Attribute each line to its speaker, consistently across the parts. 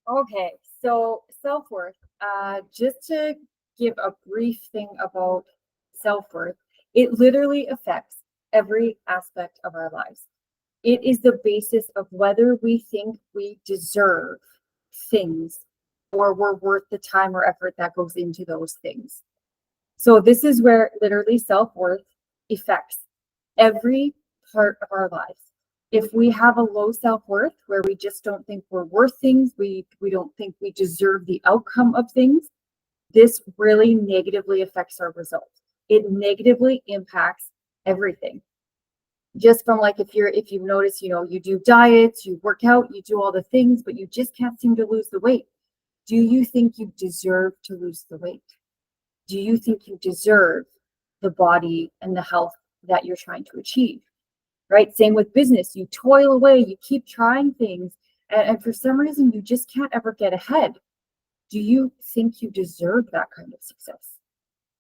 Speaker 1: Okay, so self-worth. Just to give a brief thing about self-worth, it literally affects every aspect of our lives. It is the basis of whether we think we deserve things or we're worth the time or effort that goes into those things. So this is where literally self-worth affects every part of our lives. If we have a low self-worth where we just don't think we're worth things, we don't think we deserve the outcome of things, this really negatively affects our results. It negatively impacts everything. Just from like if you notice, you do diets, you work out, you do all the things, but you just can't seem to lose the weight. Do you think you deserve to lose the weight? Do you think you deserve the body and the health that you're trying to achieve? Right? Same with business. You toil away, you keep trying things, and for some reason, you just can't ever get ahead. Do you think you deserve that kind of success?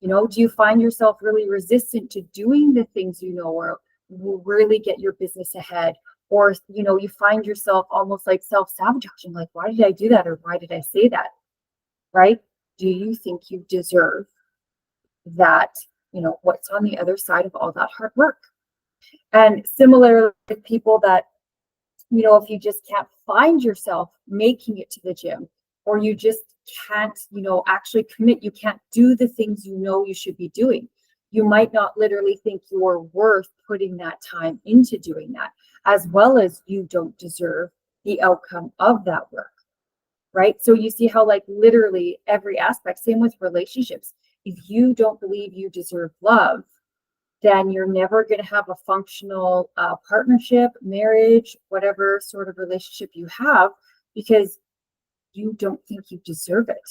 Speaker 1: Do you find yourself really resistant to doing the things or will really get your business ahead? Or, you find yourself almost like self-sabotaging, like, why did I do that? Or why did I say that? Right? Do you think you deserve that, what's on the other side of all that hard work? And similarly with people that, if you just can't find yourself making it to the gym, or you just can't, actually commit, you can't do the things you should be doing. You might not literally think you're worth putting that time into doing that, as well as you don't deserve the outcome of that work. Right? So you see how like literally every aspect, same with relationships. If you don't believe you deserve love, then you're never going to have a functional partnership, marriage, whatever sort of relationship you have, because you don't think you deserve it.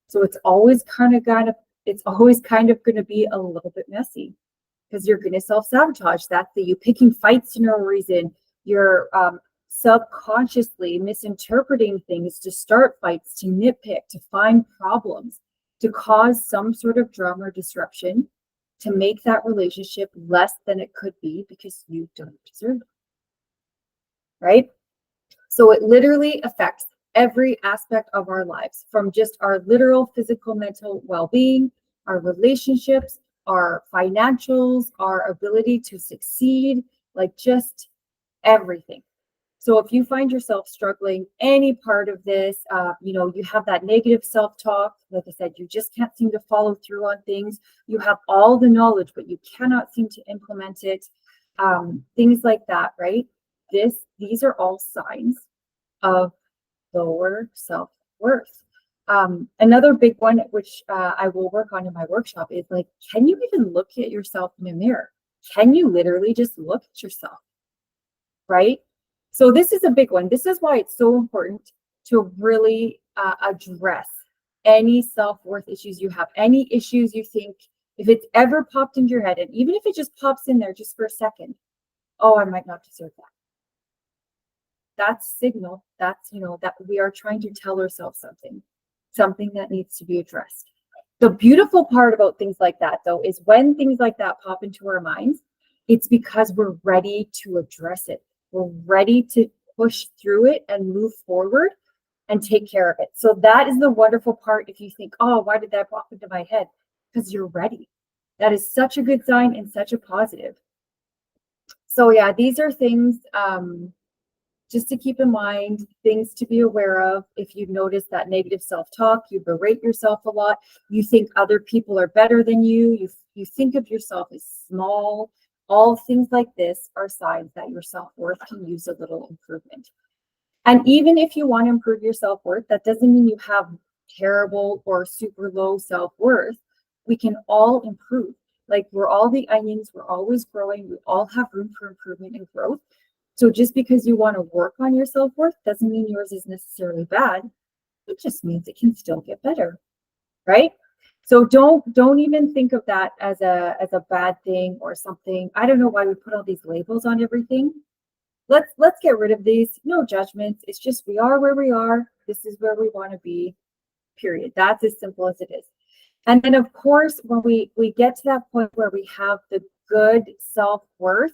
Speaker 1: So it's always kind of going to be a little bit messy because you're going to self-sabotage. That's you picking fights for no reason. You're subconsciously misinterpreting things to start fights, to nitpick, to find problems, to cause some sort of drama or disruption, to make that relationship less than it could be because you don't deserve it. Right? So it literally affects every aspect of our lives, from just our literal physical, mental well-being, our relationships, our financials, our ability to succeed, like just everything. So if you find yourself struggling any part of this, you have that negative self-talk, like I said, you just can't seem to follow through on things. You have all the knowledge, but you cannot seem to implement it. Things like that, right? These are all signs of lower self-worth. Another big one, which I will work on in my workshop, is like, can you even look at yourself in a mirror? Can you literally just look at yourself? Right? So this is a big one. This is why it's so important to really address any self-worth issues you have, any issues you think, if it's ever popped into your head, and even if it just pops in there just for a second, oh, I might not deserve that. That's signal. That's, that we are trying to tell ourselves something that needs to be addressed. The beautiful part about things like that, though, is when things like that pop into our minds, it's because we're ready to address it. We're ready to push through it and move forward and take care of it. So that is the wonderful part. If you think, oh, why did that pop into my head? Because you're ready. That is such a good sign and such a positive. So yeah, these are things just to keep in mind, things to be aware of. If you've noticed that negative self-talk, you berate yourself a lot, you think other people are better than you think of yourself as small, all things like this are signs that your self-worth can use a little improvement. And even if you want to improve your self-worth, that doesn't mean you have terrible or super low self-worth. We can all improve. Like, we're all the onions, we're always growing, we all have room for improvement and growth. So just because you want to work on your self-worth doesn't mean yours is necessarily bad. It just means it can still get better, right? So don't even think of that as a bad thing or something. I don't know why we put all these labels on everything. Let's get rid of these. No judgments. It's just we are where we are. This is where we want to be. Period. That's as simple as it is. And then of course, when we get to that point where we have the good self-worth,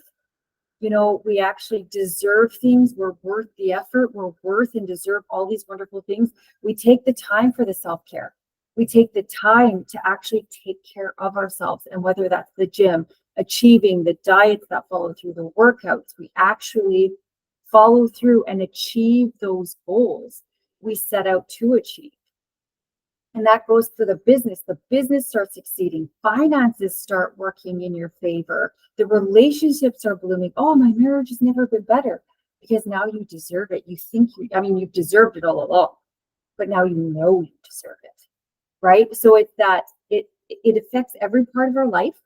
Speaker 1: we actually deserve things. We're worth the effort. We're worth and deserve all these wonderful things. We take the time for the self-care. We take the time to actually take care of ourselves. And whether that's the gym, achieving the diets that follow through, the workouts, we actually follow through and achieve those goals we set out to achieve. And that goes for the business. The business starts succeeding. Finances start working in your favor. The relationships are blooming. Oh, my marriage has never been better, because now you deserve it. You've deserved it all along, but now you know you deserve it, right? So it's that it affects every part of our life.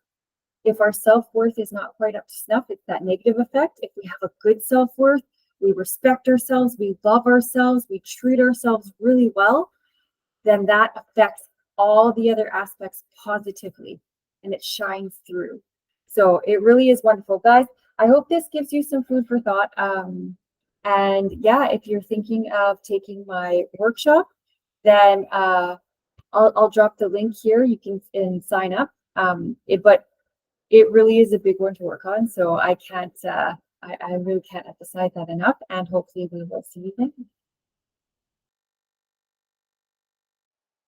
Speaker 1: If our self-worth is not quite up to snuff, it's that negative effect. If we have a good self-worth, we respect ourselves, we love ourselves, we treat ourselves really well, then that affects all the other aspects positively, and it shines through. So it really is wonderful, guys. I hope this gives you some food for thought. And yeah, if you're thinking of taking my workshop, then I'll drop the link here. You can sign up. But it really is a big one to work on. So I really can't emphasize that enough. And hopefully we will see you then.